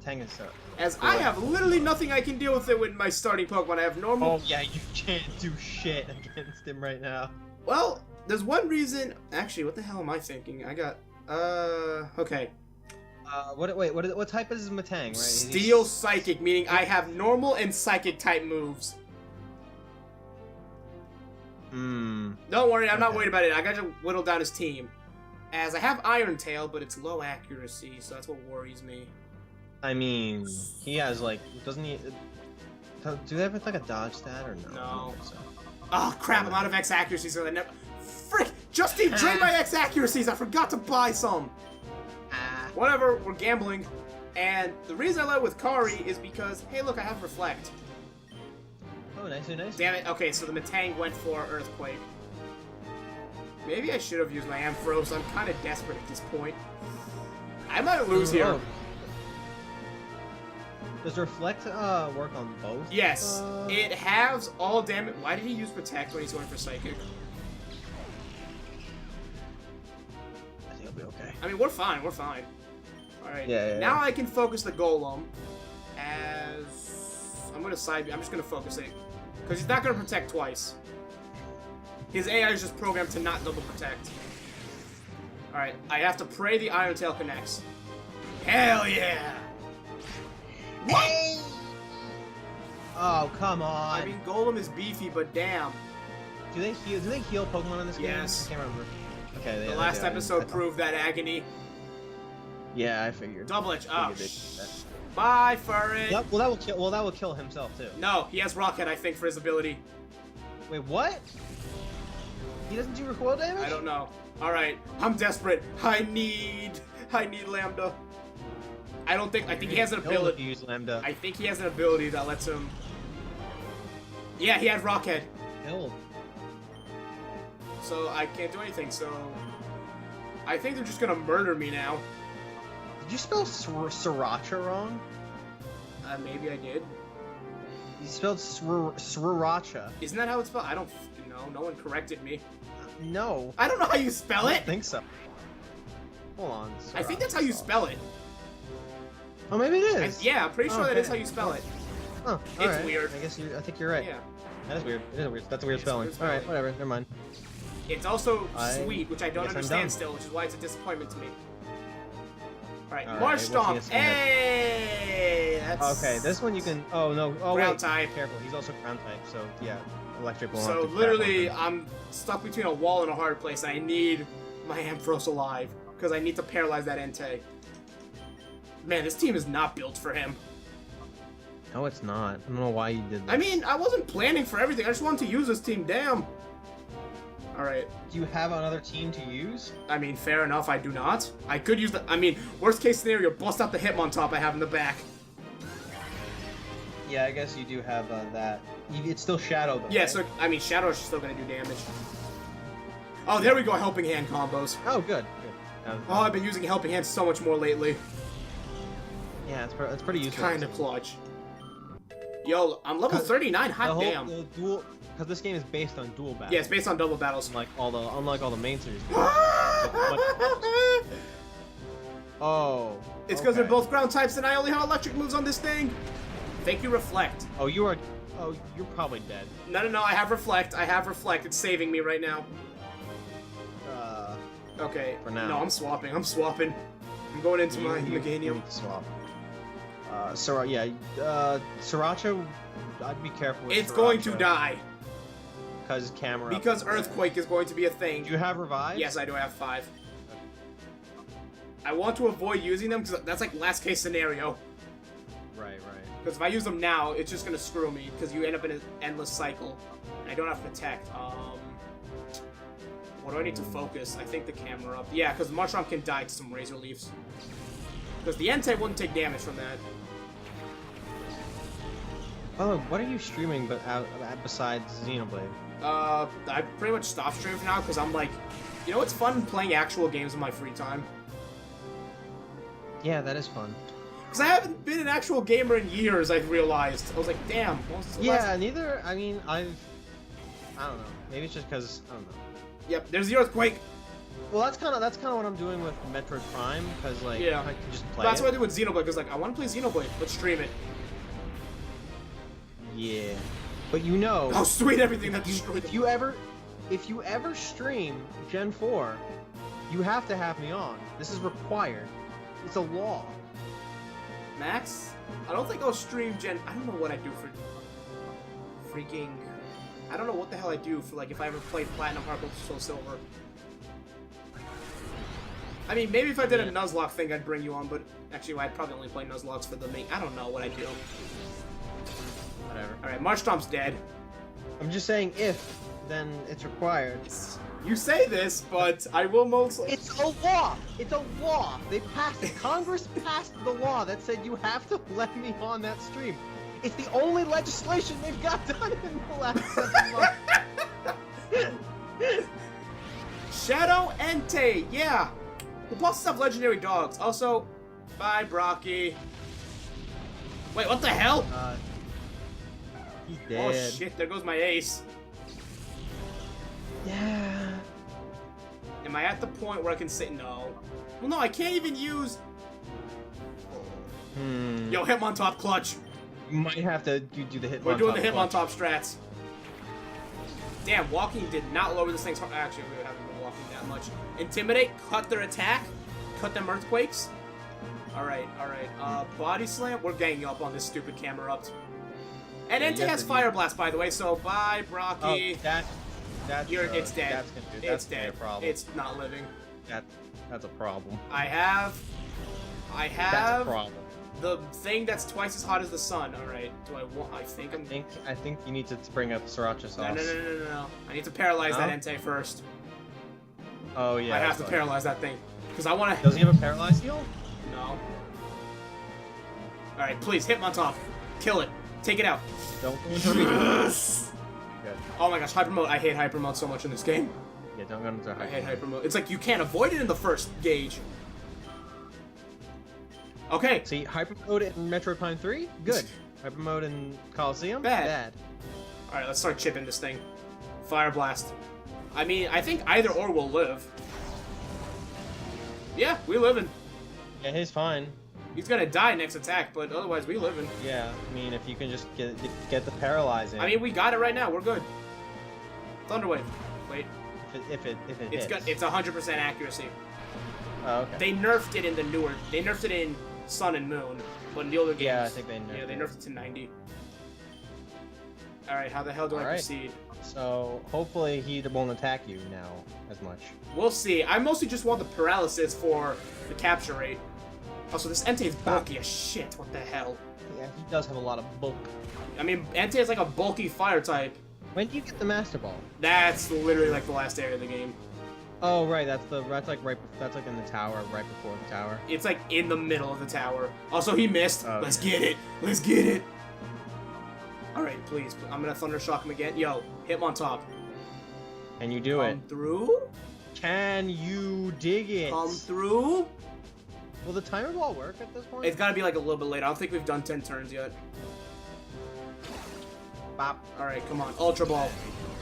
Matang is so... As I have literally nothing I can deal with it with my starting Pokemon. I have normal... Oh, yeah, you can't do shit against him right now. Well, there's one reason... Actually, what the hell am I thinking? I got... Okay. What type is Matang, right? Steel Psychic, meaning I have normal and Psychic type moves. Don't worry, I'm not worried about it. I got to whittle down his team. As I have Iron Tail, but it's low accuracy, so that's what worries me. I mean, he has like, doesn't he? Do they have like a dodge stat or no? No. So. Oh crap! I'm out of X accuracy, so I never. Frick! Justine drained my X accuracies. I forgot to buy some. Whatever. We're gambling, and the reason I led with Kari is because hey, look, I have Reflect. Oh, nice, nice. Damn it. Okay, so the Matang went for Earthquake. Maybe I should have used my Ampharos. I'm kind of desperate at this point. I might lose here. Does Reflect work on both? Yes. It halves all damage. Why did he use Protect when he's going for Psychic? I think he'll be okay. I mean, we're fine. We're fine. Alright. Yeah. Now I can focus the Golem as... I'm just gonna focus it. Because he's not gonna protect twice. His AI is just programmed to not double protect. Alright, I have to pray the Iron Tail connects. Hell yeah! What? Oh, come on. I mean, Golem is beefy, but damn. Do they heal Pokemon in this game? Yes. I can't remember. Okay, the last episode proved that agony. Yeah, I figured. Double Edge. Oh, bye, Furret. Yep, well, that will kill himself too. No, he has Rocket, I think, for his ability. Wait, what? He doesn't do recoil damage? I don't know. All right, I'm desperate. I need Lambda. I think he has an ability. Use Lambda. I think he has an ability that lets him. Yeah, he had Rockhead. Killed. So I can't do anything. So I think they're just gonna murder me now. Did you spell Sriracha wrong? Maybe I did. You spelled Sriracha. Isn't that how it's spelled? I don't know. No one corrected me. No. I don't know how you spell I it. don't think so. Hold on. I think that's how you spell it. Oh, maybe it is. Yeah, I'm pretty sure that is how you spell it. Oh, it's weird. I think you're right. Yeah. That is weird. It is weird. That's a weird spelling. All right, whatever. Never mind. It's also sweet, which I don't guess understand still, which is why it's a disappointment to me. Alright, All Marsh right, Stomp. Hey! That's... Okay, this one you can... Oh, no. Oh, ground wait. type. Careful. He's also ground type, so yeah. Electric will So literally, I'm stuck between a wall and a hard place. I need my Ampharos alive, because I need to paralyze that Entei. Man, this team is not built for him. No, it's not. I don't know why you did that. I mean, I wasn't planning for everything. I just wanted to use this team. Damn. Alright. Do you have another team to use? I mean, fair enough, I do not. I could use the... I mean, worst case scenario, bust out the Hitmontop I have in the back. Yeah, I guess you do have that. It's still Shadow, though, Yeah, right? so, I mean, Shadow is still going to do damage. Oh, there we go, Helping Hand combos. Oh, good. Oh, I've been using Helping Hand so much more lately. Yeah, it's pretty useful. Kind of clutch. Yo, I'm level 39, hot damn. Because this game is based on dual battles. Yeah, it's based on double battles. Unlike all the main series games. Oh. It's because they're both ground types and I only have electric moves on this thing. Thank you, Reflect. Oh, you're probably dead. No, I have Reflect. It's saving me right now. Okay. For now. No, I'm swapping. I'm going into my Meganium. Swap. Sriracha, I'd be careful with It's Sriracha. going to die. Because camera. Because Earthquake is going to be a thing. Do you have Revive? Yes, I do have 5. I want to avoid using them because that's like last case scenario. Right. Because if I use them now, it's just going to screw me because you end up in an endless cycle. And I don't have Protect. What do I need to focus? I think the camera up. Yeah, because Marshram can die to some Razor Leafs. Because the Entei wouldn't take damage from that. Oh, what are you streaming besides Xenoblade? I pretty much stopped streaming for now because I'm like, you know, it's fun playing actual games in my free time. Yeah, that is fun. Because I haven't been an actual gamer in years, I've realized. I was like, damn. Yeah, neither. I mean, I don't know. Maybe it's just because, I don't know. Yep, there's the earthquake. Well, that's kind of what I'm doing with Metroid Prime, because, like, yeah. I can just play That's what I do with Xenoblade, because, like, I want to play Xenoblade. Let's stream it. Yeah. But you know... How sweet everything that destroyed if you ever stream Gen 4, you have to have me on. This is required. It's a law. Max? I don't think I'll stream Gen... I don't know what I do for... freaking... I don't know what the hell I do for, like, if I ever played Platinum, Heart Gold, Soul Silver. I mean, maybe if I did a Nuzlocke thing, I'd bring you on, but... Actually, I'd probably only play Nuzlocks for the main... I don't know what I'd do. Whatever. Alright, Marshtomp's dead. I'm just saying if, then it's required. You say this, but I will most... It's a law! It's a law! They passed it. Congress passed the law that said you have to let me on that stream. It's the only legislation they've got done in the last 7 months. Shadow Entei, yeah! The bosses have legendary dogs. Also, bye, Brocky. Wait, what the hell? He's dead. Oh shit, there goes my ace. Yeah. Am I at the point where I can say no? Well, no, I can't even use... Yo, Hitmontop clutch. You might have to do the Hitmontop. We're doing the Hitmontop strats. Damn, walking did not lower this thing's heart. Actually, we haven't been walking that much. Intimidate, cut their attack, cut them earthquakes. Alright, alright. Body slam, we're ganging up on this stupid camera up. And Entei has Fire Blast, by the way, so bye, Brocky. Oh, it's dead. That's dead. A problem. It's not living. That's a problem. I have That's a problem. the thing that's twice as hot as the sun. Alright, do I want... I think you need to bring up sriracha sauce. No. I need to paralyze that Entei first. Oh, yeah. I have to paralyze that thing. Because I want to... Does he have a paralyzed heal? No. Alright, please, Hitmontop. Kill it. Take it out. Don't go into Yes! Good. Oh my gosh, Hyper Mode. I hate Hyper Mode so much in this game. Yeah, don't go into Hyper I hate Hyper Mode. It's like you can't avoid it in the first gauge. Okay. See, Hyper Mode in Metroid Prime 3? Good. Hyper Mode in Colosseum? Bad. Alright, let's start chipping this thing. Fire Blast. I mean, I think either or will live. Yeah, we living. Yeah, he's fine. He's gonna die next attack, but otherwise we living. Yeah, I mean, if you can just get the paralyzing. I mean, we got it right now. We're good. Thunderwave. Wait. If it it's hits. It's 100% accuracy. Oh, okay. They nerfed it in the newer. They nerfed it in Sun and Moon, but in the older games. Yeah, I think they nerfed. Yeah, they nerfed it to 90. All right, how the hell do I proceed? So hopefully he won't attack you now as much. We'll see. I mostly just want the paralysis for the capture rate. Also, this Entei is bulky as shit. What the hell? Yeah, he does have a lot of bulk. I mean, Entei is like a bulky fire type. When do you get the Master Ball? That's literally like the last area of the game. Oh right, that's like in the tower, right before the tower. It's like in the middle of the tower. Also, he missed. Oh, Let's get it. Let's get it. All right, please. I'm gonna Thunder Shock him again. Yo, Hitmontop. Can you do it? Come through. Can you dig it? Come through. Will the timer ball work at this point? It's gotta be like a little bit late. I don't think we've done 10 turns yet. Bop. All right, come on, Ultra Ball.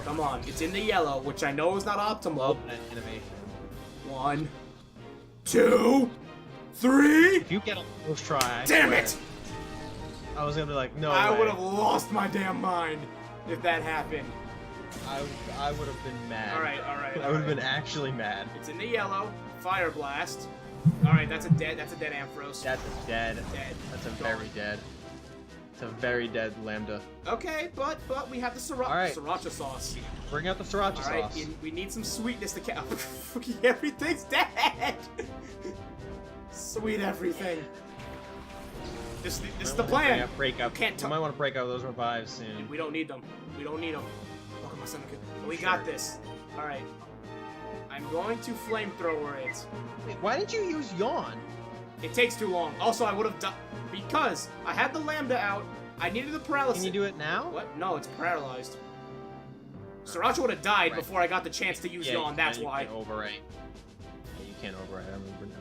Come on, it's in the yellow, which I know is not optimal. Love that animation. 1, 2, 3. If you get a first try, Damn it! I was gonna be like, no. I way. would have lost my damn mind if that happened. I would have been mad. All right. I would have been actually mad. It's in the yellow. Fire Blast. All right, that's a dead Ampharos. That's dead. Dead. That's a very dead. It's a very dead Lambda. Okay, but we have the sriracha sauce. Bring out the sriracha sauce. All right, we need some sweetness to cap. Everything's dead. Sweet everything. This is the plan. Break up. Can't you might want to break out those revives soon. We don't need them. We don't need them. Welcome, my son. We got this. All right. I'm going to flamethrower it. Wait, why didn't you use Yawn? It takes too long. Also, I would have done... Because I had the Lambda out, I needed the paralysis. Can you do it now? What? No, it's paralyzed. Sriracha would have died before I got the chance to use Yawn, that's why. You can't overwrite. Yeah, you can't overwrite, I remember now.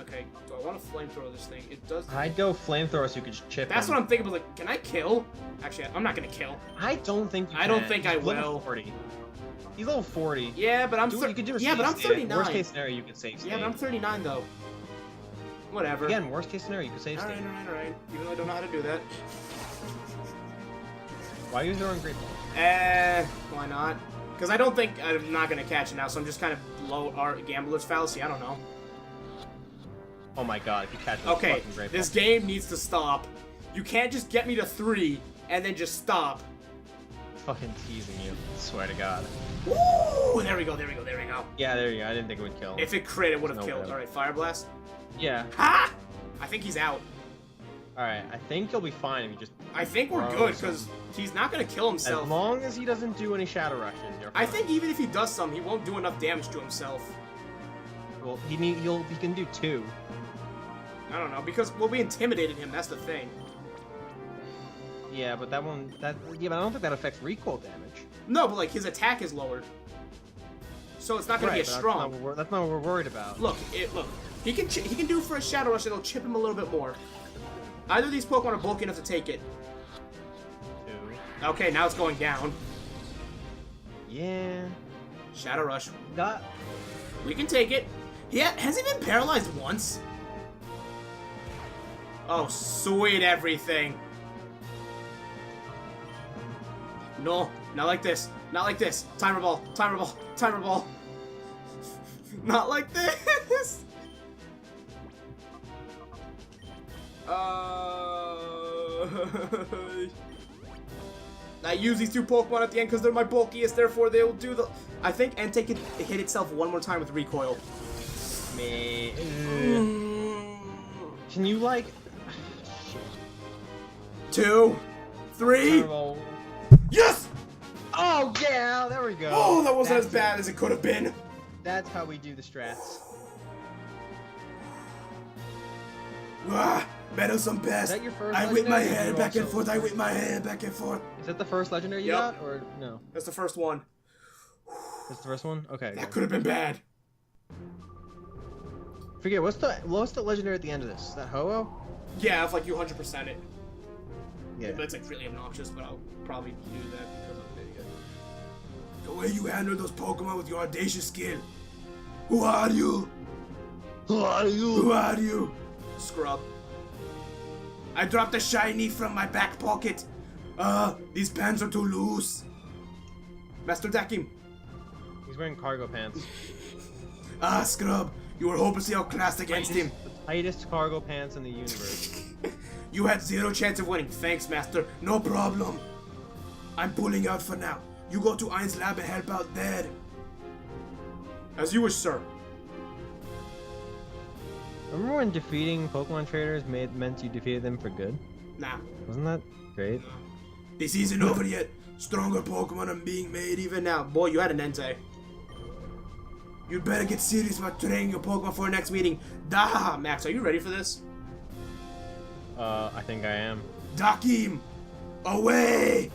Okay, do I want to flamethrower this thing? It does... I'd go flamethrower so you could just chip That's him. what I'm thinking, but like, can I kill? Actually, I'm not gonna kill. I don't think you can. I don't think I He's will. Level 40. He's level 40. Yeah, but I'm... You could do a yeah, but I'm save. 39. Worst case scenario, you could save state. Yeah, but I'm 39, though. Whatever. Again, worst case scenario, you could save state. Alright. Even though I don't know how to do that. Why are you throwing Great Ball? Why not? Because I don't think I'm not gonna catch it now, so I'm just kind of low art gambler's fallacy. I don't know. Oh my god, if you catch it, Okay, fucking Great Ball. this game needs to stop. You can't just get me to 3 and then just stop. Fucking teasing you. I swear to God. Woo! There we go. Yeah, there you go. I didn't think it would kill. If it crit, it would have No killed. way. Alright, Fire Blast. Yeah. Ha! I think he's out. Alright, I think you'll be fine if you just... I think we're Bro, good, because he's not gonna kill himself. As long as he doesn't do any Shadow Rushes, you're fine. I think even if he does some, he won't do enough damage to himself. Well, he can do 2. I don't know, because we intimidated him, that's the thing. Yeah, but but I don't think that affects recoil damage. No, but like, his attack is lowered. So it's not gonna be as but strong. That's not what we're worried about. Look, he can do for a Shadow Rush, it'll chip him a little bit more. Either of these Pokemon are bulky enough to take it. 2. Okay, now it's going down. Yeah. Shadow Rush. That... We can take it. Has he been paralyzed once? Oh, sweet everything. No, not like this. Not like this. Timer ball. Not like this. I use these 2 Pokemon at the end because they're my bulkiest, therefore they'll do the... I think Entei can hit itself one more time with recoil. Can you, like... 2, 3... Yes! Oh, yeah! There we go. Oh, that wasn't as bad as it could have been. That's how we do the strats. Meddlesome pest. Is that your first I whip my legendary, or head you back and also- forth. I whip my head back and forth. Is that the first legendary you Yep. got, or no? That's the first one. That's the first one? Okay. That good. could have been bad. Forget, what's the legendary at the end of this? Is that Ho-Oh? Yeah, if like you 100% it. Yeah. But it's like really obnoxious, but I'll probably do that because I'm an idiot. The way you handle those Pokemon with your audacious skill. Who are you? Who are you? Who are you? Scrub. I dropped a shiny from my back pocket. These pants are too loose. Master Dakim. He's wearing cargo pants. Scrub. You were hopelessly outclassed against him. The tightest cargo pants in the universe. You had 0 chance of winning. Thanks, Master. No problem. I'm pulling out for now. You go to Ein's lab and help out there. As you wish, sir. Remember when defeating Pokemon trainers meant you defeated them for good? Nah. Wasn't that great? This isn't over yet. Stronger Pokemon are being made even now. Boy, you had an Entei. You'd better get serious about training your Pokemon for our next meeting. Daha! Max, are you ready for this? I think I am. Dakim! Away!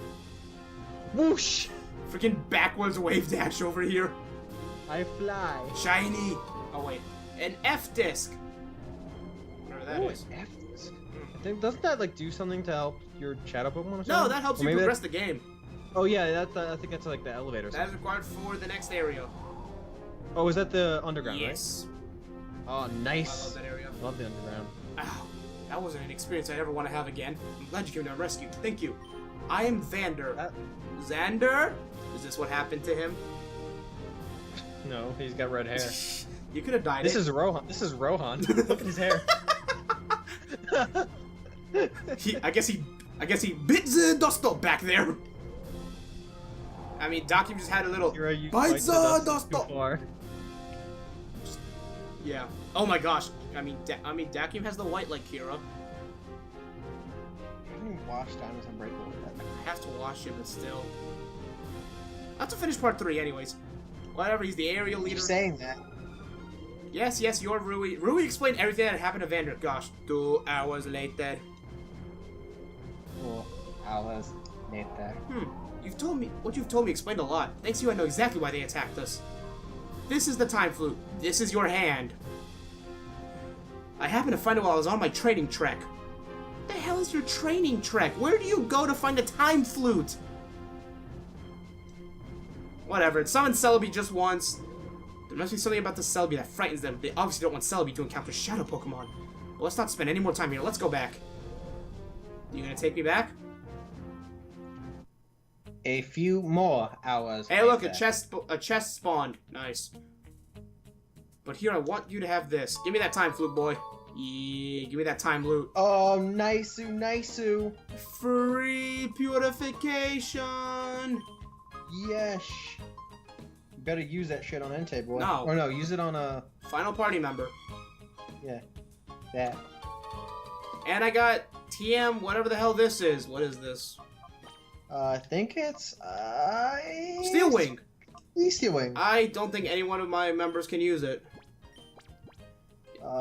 Whoosh! Freaking backwards wave dash over here. I fly. Shiny! Oh wait. An F-Disc! Whatever that is. F-Disc. I think, doesn't that like do something to help your shadow Pokemon or something? No, that helps Or you maybe progress the game. Oh yeah, I think that's like the elevator. Or That is something. required for the next area. Oh, is that the underground, Yes. right? Oh, I nice. love that area. Love the underground. Ow. That wasn't an experience I'd ever want to have again. I'm glad you came to our rescue. Thank you. I am Xander. Xander? Is this what happened to him? No, he's got red hair. You could have died. This is Rohan. This is Rohan. Look at his hair. I guess he bit the dust up back there. I mean, Dakim just had a little bite the dust up. Yeah. Oh my gosh. I mean, Dakim has the white like Kira. I haven't even watched Diamonds Unbreakable yet. I have to wash it, but still. I have to finish part 3 anyways. Whatever, he's the aerial leader. Keep saying that. Yes, you're Rui. Rui explained everything that happened to Vander. Gosh, 2 hours later. 2 hours later. You've told me explained a lot. Thanks to you, I know exactly why they attacked us. This is the time flute. This is your hand. I happened to find it while I was on my training trek. What the hell is your training trek? Where do you go to find a time flute? Whatever, it summoned Celebi just once. There must be something about the Celebi that frightens them. They obviously don't want Celebi to encounter Shadow Pokemon. Well, let's not spend any more time here. Let's go back. You gonna take me back? A few more hours. Hey, look, a chest spawned. Nice. But here, I want you to have this. Give me that time flute, boy. Yeah, give me that time loot. Oh, nice-oo. Free purification. Yes. You better use that shit on Entei, boy. No. Or no, use it on a... Final party member. Yeah. That. And I got TM, whatever the hell this is. What is this? I think it's... Steel Wing. Steel Wing. I don't think any one of my members can use it.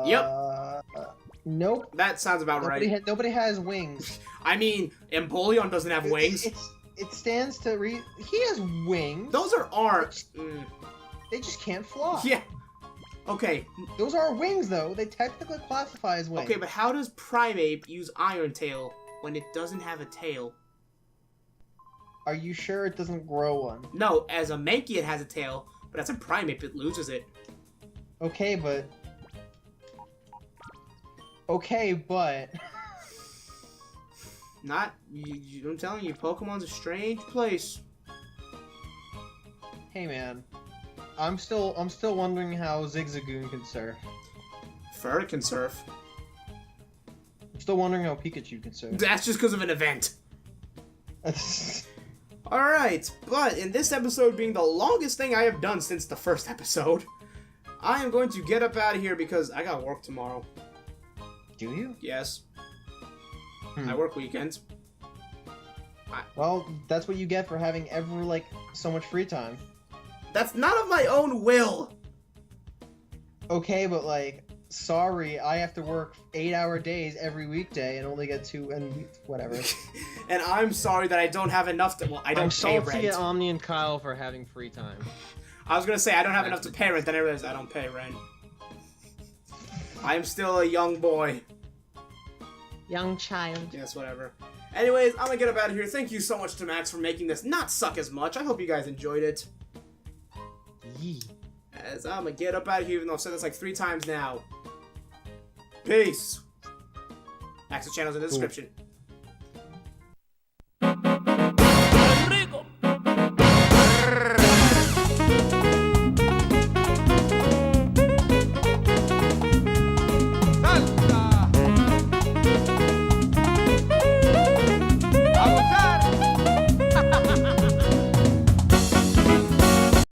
Yep. Nope. That sounds about right. Nobody has wings. I mean, Empoleon doesn't have wings. It stands to He has wings. Those are arms. They just can't fly. Yeah. Okay. Those are wings, though. They technically classify as wings. Okay, but how does Primeape use Iron Tail when it doesn't have a tail? Are you sure it doesn't grow one? No, as a Mankey it has a tail, but as a Primeape it loses it. Okay, but... Not... I'm telling you, Pokemon's a strange place. Hey, man. I'm still wondering how Zigzagoon can surf. Fur can surf. I'm still wondering how Pikachu can surf. That's just because of an event. Alright, but in this episode being the longest thing I have done since the first episode, I am going to get up out of here because I got work tomorrow. Do you? Yes. I work weekends. Well, that's what you get for having so much free time. That's not of my own will! Okay, but sorry, I have to work 8-hour days every weekday and only get 2 and whatever. And I'm sorry that I don't have enough to. Well, I don't pay rent. I'm salty at Omni and Kyle for having free time. I was gonna say I don't have enough to pay rent, then I realized I don't pay rent. I'm still a young boy. Young child. Yes, whatever. Anyways, I'm gonna get up out of here. Thank you so much to Max for making this not suck as much. I hope you guys enjoyed it. Yee. As I'm gonna get up out of here, even though I've said this 3 times now. Peace. Max's channel's in the description.